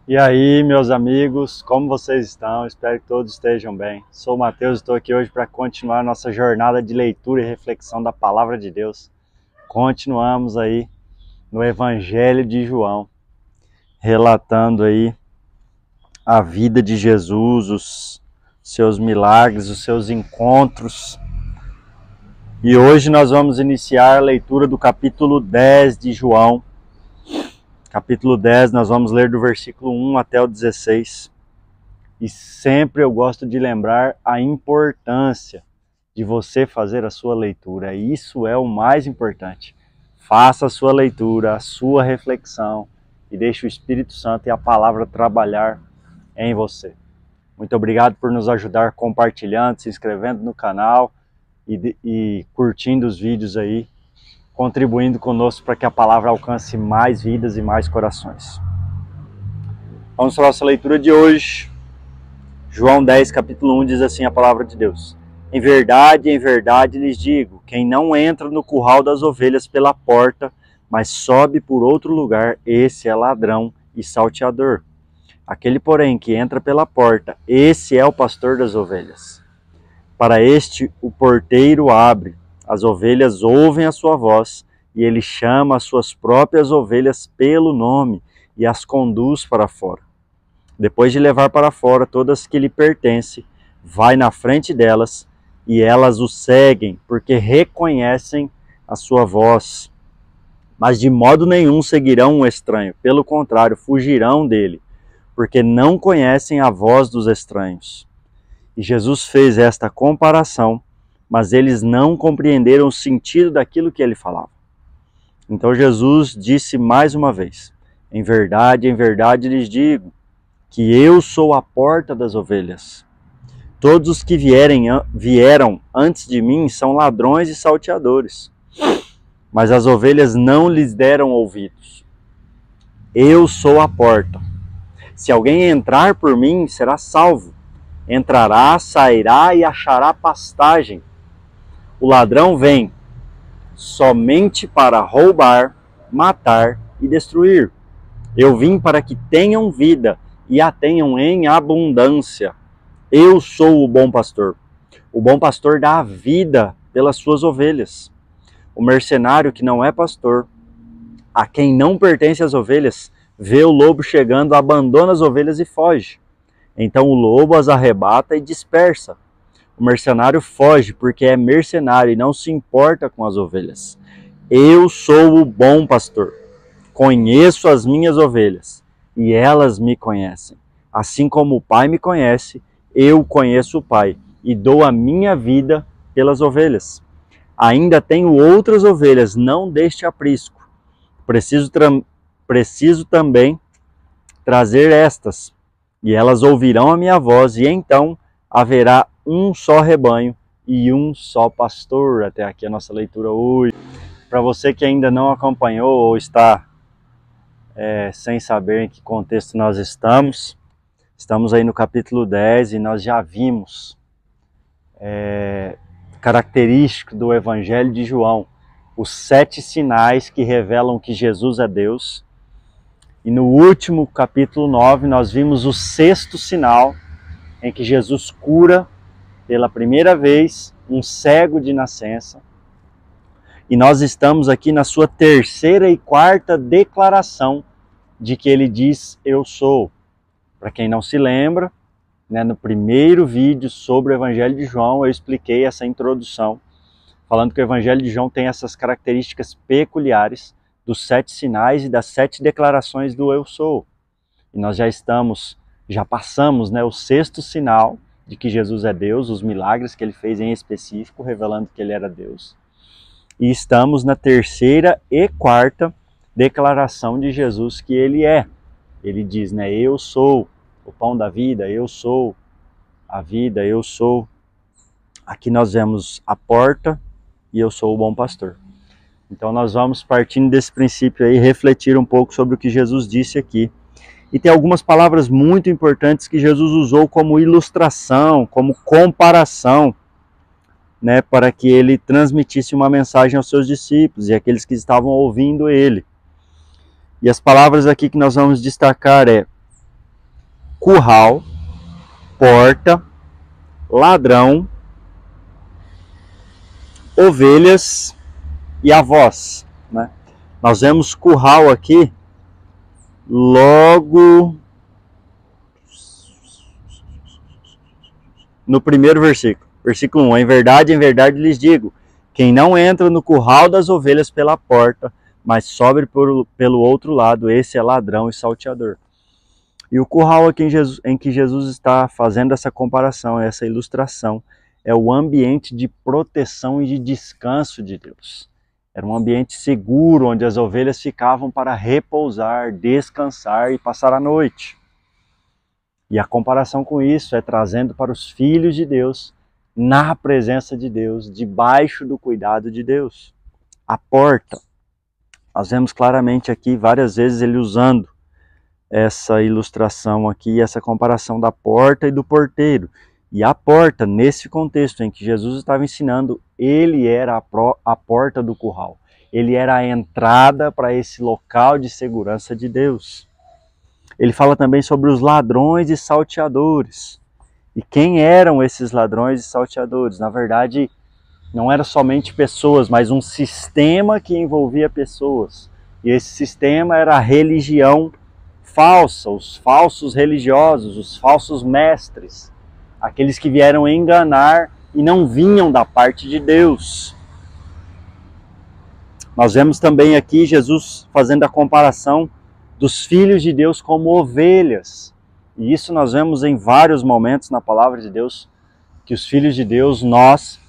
E aí, meus amigos, como vocês estão? Espero que todos estejam bem. Sou o Matheus, estou aqui hoje para continuar nossa jornada de leitura e reflexão da Palavra de Deus. Continuamos aí no Evangelho de João, relatando aí a vida de Jesus, os seus milagres, os seus encontros. E hoje nós vamos iniciar a leitura do capítulo 10 de João. Capítulo 10, nós vamos ler do versículo 1 até o 16. E sempre eu gosto de lembrar a importância de você fazer a sua leitura. Isso é o mais importante. Faça a sua leitura, a sua reflexão e deixe o Espírito Santo e a palavra trabalhar em você. Muito obrigado por nos ajudar compartilhando, se inscrevendo no canal e curtindo os vídeos aí, contribuindo conosco para que a palavra alcance mais vidas e mais corações. Vamos para a nossa leitura de hoje. João 10, capítulo 1, diz assim a palavra de Deus. Em verdade lhes digo, quem não entra no curral das ovelhas pela porta, mas sobe por outro lugar, esse é ladrão e salteador. Aquele, porém, que entra pela porta, esse é o pastor das ovelhas. Para este o porteiro abre. As ovelhas ouvem a sua voz, e ele chama as suas próprias ovelhas pelo nome e as conduz para fora. Depois de levar para fora todas que lhe pertencem, vai na frente delas, e elas o seguem, porque reconhecem a sua voz. Mas de modo nenhum seguirão um estranho, pelo contrário, fugirão dele, porque não conhecem a voz dos estranhos. E Jesus fez esta comparação, mas eles não compreenderam o sentido daquilo que ele falava. Então Jesus disse mais uma vez, em verdade lhes digo, que eu sou a porta das ovelhas. Todos os que vieram antes de mim são ladrões e salteadores, mas as ovelhas não lhes deram ouvidos. Eu sou a porta. Se alguém entrar por mim, será salvo. Entrará, sairá e achará pastagem. O ladrão vem somente para roubar, matar e destruir. Eu vim para que tenham vida e a tenham em abundância. Eu sou o bom pastor. O bom pastor dá a vida pelas suas ovelhas. O mercenário que não é pastor, a quem não pertence as ovelhas, vê o lobo chegando, abandona as ovelhas e foge. Então o lobo as arrebata e dispersa. O mercenário foge porque é mercenário e não se importa com as ovelhas. Eu sou o bom pastor. Conheço as minhas ovelhas e elas me conhecem. Assim como o Pai me conhece, eu conheço o Pai e dou a minha vida pelas ovelhas. Ainda tenho outras ovelhas, não deste aprisco. Preciso também trazer estas, e elas ouvirão a minha voz, e então haverá um só rebanho e um só pastor. Até aqui a nossa leitura hoje. Para você que ainda não acompanhou ou está sem saber em que contexto nós estamos aí no capítulo 10 e nós já vimos característico do Evangelho de João, os 7 sinais que revelam que Jesus é Deus. E no último capítulo 9 nós vimos o 6º sinal, em que Jesus cura pela primeira vez um cego de nascença. E nós estamos aqui na sua 3ª e 4ª declaração de que ele diz, eu sou. Para quem não se lembra, no primeiro vídeo sobre o Evangelho de João, eu expliquei essa introdução, falando que o Evangelho de João tem essas características peculiares dos 7 sinais e das 7 declarações do eu sou. E nós já passamos o 6º sinal de que Jesus é Deus, os milagres que ele fez em específico, revelando que ele era Deus. E estamos na 3ª e 4ª declaração de Jesus que ele é. Ele diz, eu sou o pão da vida, eu sou a vida, eu sou. Aqui nós vemos a porta e eu sou o bom pastor. Então nós vamos, partindo desse princípio aí, refletir um pouco sobre o que Jesus disse aqui. E tem algumas palavras muito importantes que Jesus usou como ilustração, como comparação, para que ele transmitisse uma mensagem aos seus discípulos e àqueles que estavam ouvindo ele. E as palavras aqui que nós vamos destacar curral, porta, ladrão, ovelhas e a voz, né? Nós vemos curral aqui logo no primeiro versículo. Versículo 1. Em verdade lhes digo, quem não entra no curral das ovelhas pela porta, mas sobe pelo outro lado, esse é ladrão e salteador. E o curral aqui em que Jesus está fazendo essa comparação, essa ilustração, é o ambiente de proteção e de descanso de Deus. Era um ambiente seguro, onde as ovelhas ficavam para repousar, descansar e passar a noite. E a comparação com isso é trazendo para os filhos de Deus, na presença de Deus, debaixo do cuidado de Deus. A porta. Nós vemos claramente aqui, várias vezes, ele usando essa ilustração aqui, essa comparação da porta e do porteiro. E a porta, nesse contexto em que Jesus estava ensinando, ele era a porta do curral. Ele era a entrada para esse local de segurança de Deus. Ele fala também sobre os ladrões e salteadores. E quem eram esses ladrões e salteadores? Na verdade, não era somente pessoas, mas um sistema que envolvia pessoas. E esse sistema era a religião falsa, os falsos religiosos, os falsos mestres, aqueles que vieram enganar e não vinham da parte de Deus. Nós vemos também aqui Jesus fazendo a comparação dos filhos de Deus como ovelhas. E isso nós vemos em vários momentos na palavra de Deus, que os filhos de Deus, nós,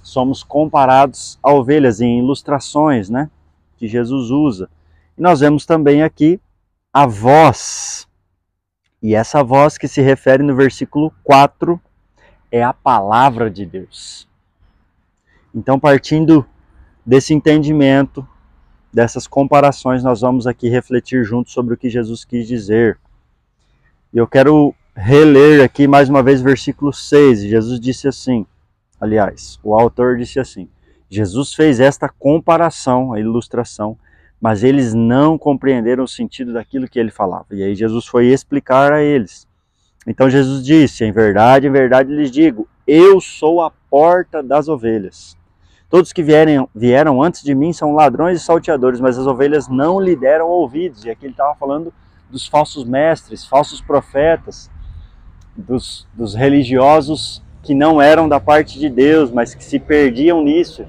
somos comparados a ovelhas em ilustrações, né, que Jesus usa. E nós vemos também aqui a voz. E essa voz que se refere no versículo 4 é a palavra de Deus. Então, partindo desse entendimento, dessas comparações, nós vamos aqui refletir juntos sobre o que Jesus quis dizer. E eu quero reler aqui mais uma vez o versículo 6. Jesus disse assim, aliás, o autor disse assim, Jesus fez esta comparação, a ilustração, mas eles não compreenderam o sentido daquilo que ele falava. E aí Jesus foi explicar a eles. Então Jesus disse, em verdade lhes digo, eu sou a porta das ovelhas. Todos que vieram antes de mim são ladrões e salteadores, mas as ovelhas não lhe deram ouvidos. E aqui ele estava falando dos falsos mestres, falsos profetas, dos religiosos que não eram da parte de Deus, mas que se perdiam nisso,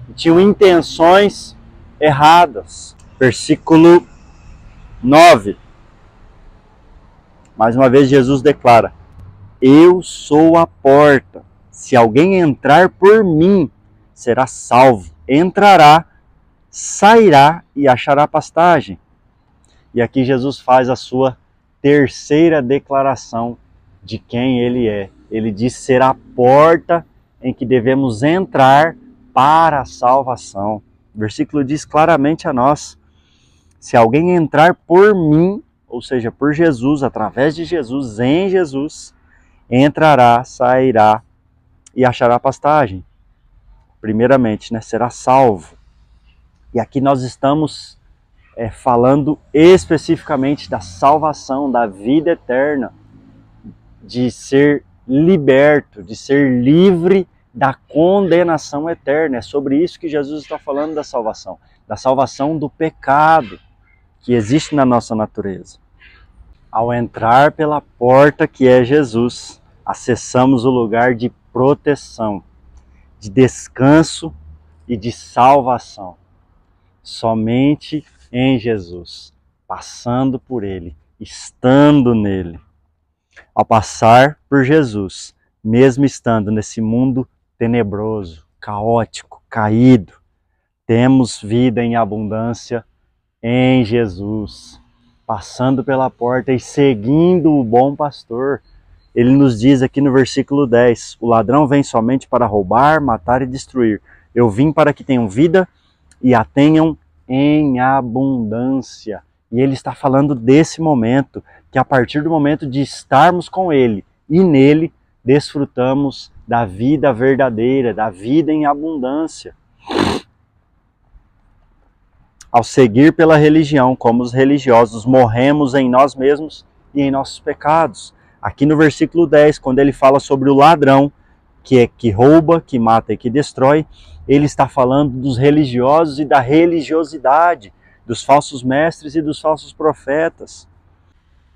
e tinham intenções erradas. Versículo 9. Mais uma vez Jesus declara, eu sou a porta, se alguém entrar por mim, será salvo, entrará, sairá e achará pastagem. E aqui Jesus faz a sua terceira declaração de quem ele é. Ele diz ser a porta em que devemos entrar para a salvação. O versículo diz claramente a nós, se alguém entrar por mim, ou seja, por Jesus, através de Jesus, em Jesus, entrará, sairá e achará pastagem. Primeiramente, né, será salvo. E aqui nós estamos falando especificamente da salvação, da vida eterna, de ser liberto, de ser livre da condenação eterna. É sobre isso que Jesus está falando da salvação do pecado que existe na nossa natureza. Ao entrar pela porta que é Jesus, acessamos o lugar de proteção, de descanso e de salvação. Somente em Jesus, passando por Ele, estando nele. Ao passar por Jesus, mesmo estando nesse mundo tenebroso, caótico, caído, temos vida em abundância em Jesus, passando pela porta e seguindo o bom pastor. Ele nos diz aqui no versículo 10, o ladrão vem somente para roubar, matar e destruir. Eu vim para que tenham vida e a tenham em abundância. E ele está falando desse momento, que a partir do momento de estarmos com ele e nele, desfrutamos da vida verdadeira, da vida em abundância. Ao seguir pela religião, como os religiosos, morremos em nós mesmos e em nossos pecados. Aqui no versículo 10, quando ele fala sobre o ladrão, que rouba, que mata e que destrói, ele está falando dos religiosos e da religiosidade, dos falsos mestres e dos falsos profetas,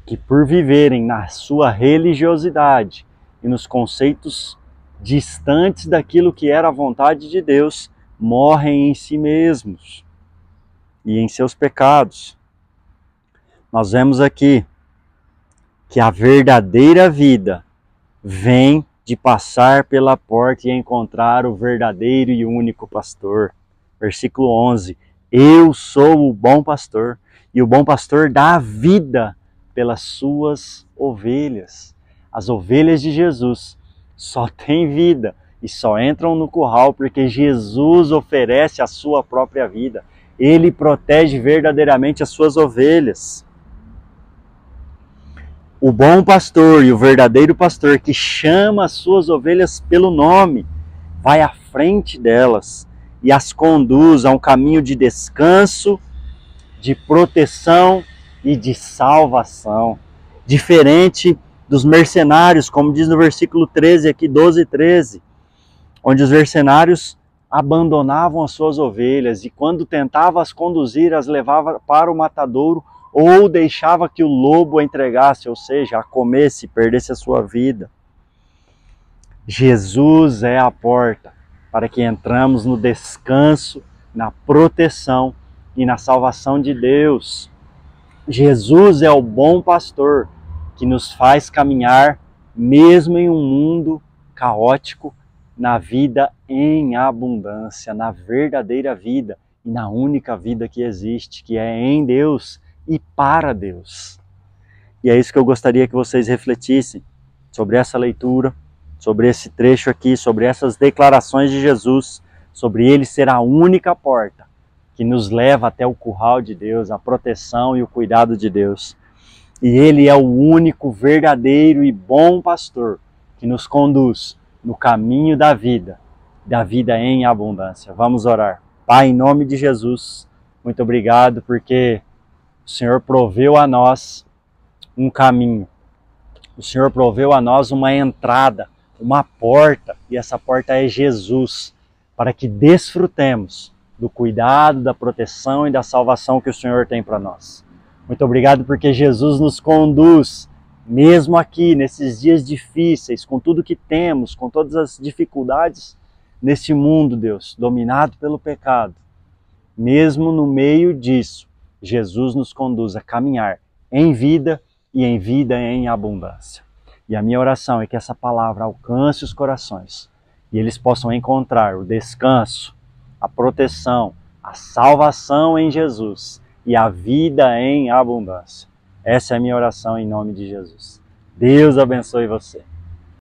que por viverem na sua religiosidade e nos conceitos distantes daquilo que era a vontade de Deus, morrem em si mesmos e em seus pecados. Nós vemos aqui que a verdadeira vida vem de passar pela porta e encontrar o verdadeiro e único pastor. Versículo 11. Eu sou o bom pastor, e o bom pastor dá a vida pelas suas ovelhas. As ovelhas de Jesus só têm vida e só entram no curral porque Jesus oferece a sua própria vida. Ele protege verdadeiramente as suas ovelhas. O bom pastor e o verdadeiro pastor que chama as suas ovelhas pelo nome, vai à frente delas e as conduz a um caminho de descanso, de proteção e de salvação. Diferente dos mercenários, como diz no versículo 13, aqui 12 e 13, onde os mercenários abandonavam as suas ovelhas e quando tentava as conduzir, as levava para o matadouro ou deixava que o lobo a entregasse, ou seja, a comesse e perdesse a sua vida. Jesus é a porta para que entramos no descanso, na proteção e na salvação de Deus. Jesus é o bom pastor que nos faz caminhar, mesmo em um mundo caótico, na vida em abundância, na verdadeira vida e na única vida que existe, que é em Deus e para Deus. E é isso que eu gostaria que vocês refletissem sobre essa leitura, sobre esse trecho aqui, sobre essas declarações de Jesus, sobre ele ser a única porta que nos leva até o curral de Deus, a proteção e o cuidado de Deus. E ele é o único verdadeiro e bom pastor que nos conduz no caminho da vida em abundância. Vamos orar. Pai, em nome de Jesus, muito obrigado porque o Senhor proveu a nós um caminho. O Senhor proveu a nós uma entrada, uma porta, e essa porta é Jesus, para que desfrutemos do cuidado, da proteção e da salvação que o Senhor tem para nós. Muito obrigado porque Jesus nos conduz, mesmo aqui, nesses dias difíceis, com tudo que temos, com todas as dificuldades nesse mundo, Deus, dominado pelo pecado. Mesmo no meio disso, Jesus nos conduz a caminhar em vida e em vida em abundância. E a minha oração é que essa palavra alcance os corações e eles possam encontrar o descanso, a proteção, a salvação em Jesus e a vida em abundância. Essa é a minha oração em nome de Jesus. Deus abençoe você.